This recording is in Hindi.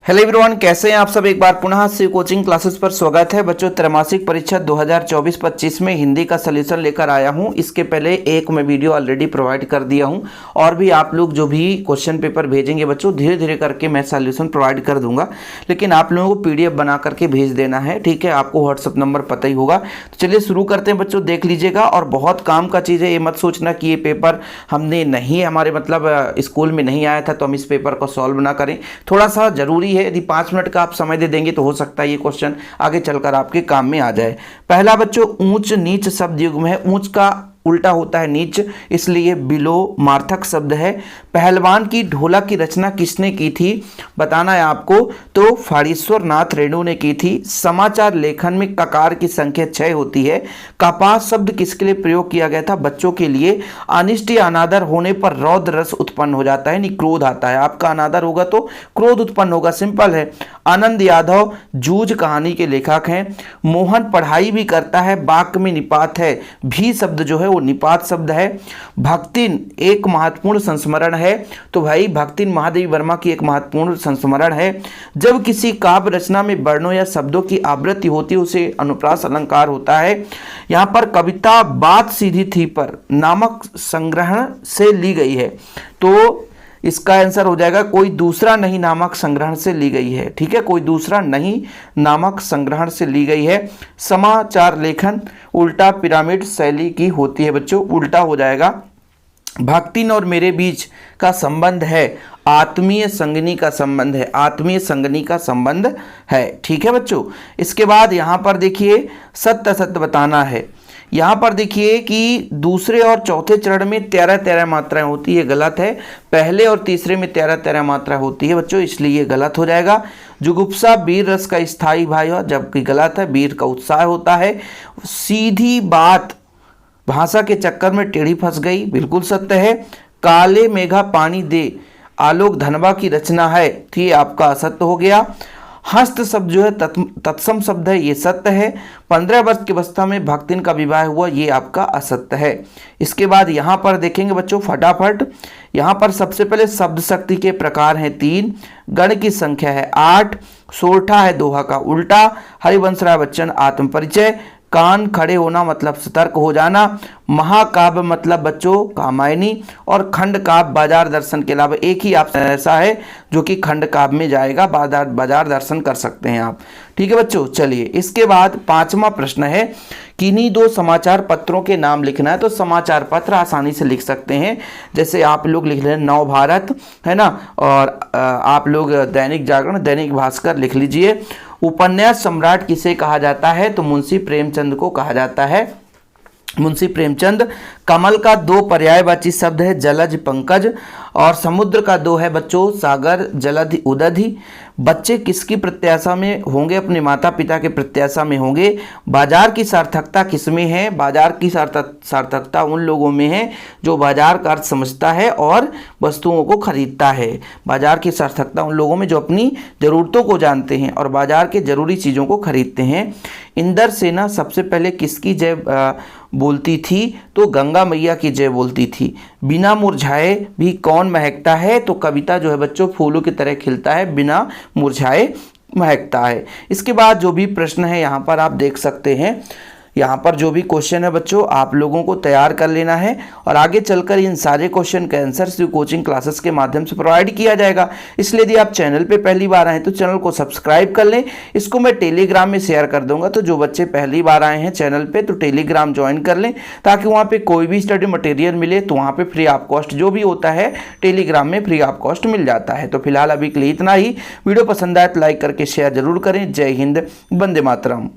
हेलो एवरीवन, कैसे हैं आप सब। एक बार पुनः शिव कोचिंग क्लासेस पर स्वागत है बच्चों। त्रैमासिक परीक्षा 2024-25 में हिंदी का सलूशन लेकर आया हूं। इसके पहले एक मैं वीडियो ऑलरेडी प्रोवाइड कर दिया हूं और भी आप लोग जो भी क्वेश्चन पेपर भेजेंगे बच्चों, धीरे धीरे करके मैं सलूशन प्रोवाइड कर दूंगा। लेकिन आप लोगों को PDF बना करके भेज देना है, ठीक है। आपको व्हाट्सअप नंबर पता ही होगा। तो चलिए शुरू करते हैं बच्चों, देख लीजिएगा। और बहुत काम का चीज़ है, ये मत सोचना कि ये पेपर हमने नहीं, हमारे मतलब स्कूल में नहीं आया था तो हम इस पेपर को सॉल्व ना करें। थोड़ा सा जरूरी है, यदि 5 मिनट का आप समय दे देंगे तो हो सकता है ये क्वेश्चन आगे चलकर आपके काम में आ जाए। पहला बच्चों, ऊंच नीच शब्द युग्म है। ऊंच का उल्टा होता है नीच, इसलिए बिलो मार्थक शब्द है। पहलवान की ढोलक की रचना किसने की थी, बताना है आपको। तो फाड़ीश्वर नाथ रेणु ने की थी। समाचार लेखन में ककार की संख्या 6 होती है। कपास शब्द किसके लिए प्रयोग किया गया था, बच्चों के लिए। अनिष्ट या अनादर होने पर रौद्र रस उत्पन्न हो जाता है, यानी क्रोध आता है। आपका अनादर होगा तो क्रोध उत्पन्न होगा, सिंपल है। आनंद यादव जूझ कहानी के लेखक हैं। मोहन पढ़ाई भी करता है, वाक्य में निपात है। भी शब्द जो है वो निपात शब्द है। भक्तिन एक महत्वपूर्ण संस्मरण है, तो भाई भक्तिन महादेवी वर्मा की एक महत्वपूर्ण संस्मरण है। जब किसी काव्य रचना में वर्णों या शब्दों की आवृत्ति होती है उसे अनुप्रास अलंकार होता है। यहां पर कविता बात सीधी थी पर नामक संग्रहण से ली गई है, तो इसका आंसर हो जाएगा कोई दूसरा नहीं नामक संग्रहण से ली गई है, ठीक है। कोई दूसरा नहीं नामक संग्रहण से ली गई है। समाचार लेखन उल्टा पिरामिड शैली की होती है बच्चों, उल्टा हो जाएगा। भक्तिन और मेरे बीच का संबंध है, आत्मीय संगनी का संबंध है, आत्मीय संगनी का संबंध है, ठीक है बच्चों। इसके बाद यहां पर देखिए सत्य सत्य बताना है। यहाँ पर देखिए कि दूसरे और चौथे चरण में 13-13 मात्राएं होती है, गलत है। पहले और तीसरे में 13-13 मात्रा होती है बच्चों, इसलिए ये गलत हो जाएगा। जुगुप्सा वीर रस का स्थायी भाई हो, जबकि गलत है, वीर का उत्साह होता है। सीधी बात भाषा के चक्कर में टेढ़ी फंस गई, बिल्कुल सत्य है। काले मेघा पानी दे आलोक धनबा की रचना है, तो ये आपका असत्य हो गया। हस्त शब्द जो है तत्सम शब्द है, ये सत्य है। 15 वर्ष की अवस्था में भक्तिन का विवाह हुआ, ये आपका असत्य है। इसके बाद यहाँ पर देखेंगे बच्चों फटाफट। यहाँ पर सबसे पहले शब्द शक्ति के प्रकार हैं 3, गण की संख्या है 8, सोरठा है दोहा का उल्टा, हरिवंश राय बच्चन आत्मपरिचय, कान खड़े होना मतलब सतर्क हो जाना, महाकाव्य मतलब बच्चों कामायनी, और खंड काव्य बाजार दर्शन के अलावा एक ही ऑप्शन ऐसा है जो कि खंड काव्य में जाएगा, बाजार दर्शन कर सकते हैं आप, ठीक है बच्चों। चलिए इसके बाद 5वां प्रश्न है, किन्हीं 2 समाचार पत्रों के नाम लिखना है। तो समाचार पत्र आसानी से लिख सकते हैं, जैसे आप लोग लिख लें नव भारत, है ना, और आप लोग दैनिक जागरण, दैनिक भास्कर लिख लीजिए। उपन्यास सम्राट किसे कहा जाता है, तो मुंशी प्रेमचंद को कहा जाता है, मुंशी प्रेमचंद। कमल का 2 पर्यायवाची शब्द है, जलज पंकज, और समुद्र का 2 है बच्चों, सागर जलधि उदधि। बच्चे किसकी प्रत्याशा में होंगे, अपने माता पिता के प्रत्याशा में होंगे। बाजार की सार्थकता किसमें है, बाजार की सार्थकता उन लोगों में है जो बाजार का अर्थ समझता है और वस्तुओं को खरीदता है। बाजार की सार्थकता उन लोगों में जो अपनी ज़रूरतों को जानते हैं और बाजार के जरूरी चीज़ों को खरीदते हैं। इंदर सेना सबसे पहले किसकी जय बोलती थी, तो गंगा मैया की जय बोलती थी। बिना मुरझाए भी कौन महकता है, तो कविता जो है बच्चों फूलों की तरह खिलता है, बिना मुरझाए महकता है। इसके बाद जो भी प्रश्न है यहाँ पर आप देख सकते हैं, यहाँ पर जो भी क्वेश्चन है बच्चों आप लोगों को तैयार कर लेना है और आगे चलकर इन सारे क्वेश्चन का आंसर शिव कोचिंग क्लासेस के माध्यम से प्रोवाइड किया जाएगा। इसलिए यदि आप चैनल पे पहली बार आए तो चैनल को सब्सक्राइब कर लें। इसको मैं टेलीग्राम में शेयर कर दूंगा, तो जो बच्चे पहली बार आए हैं चैनल पे तो टेलीग्राम ज्वाइन कर लें, ताकि वहाँ पर कोई भी स्टडी मटेरियल मिले तो वहाँ पर फ्री ऑफ कॉस्ट जो भी होता है टेलीग्राम में फ्री ऑफ कॉस्ट मिल जाता है। तो फिलहाल अभी के लिए इतना ही। वीडियो पसंद आए तो लाइक करके शेयर जरूर करें। जय हिंद, वंदे मातरम।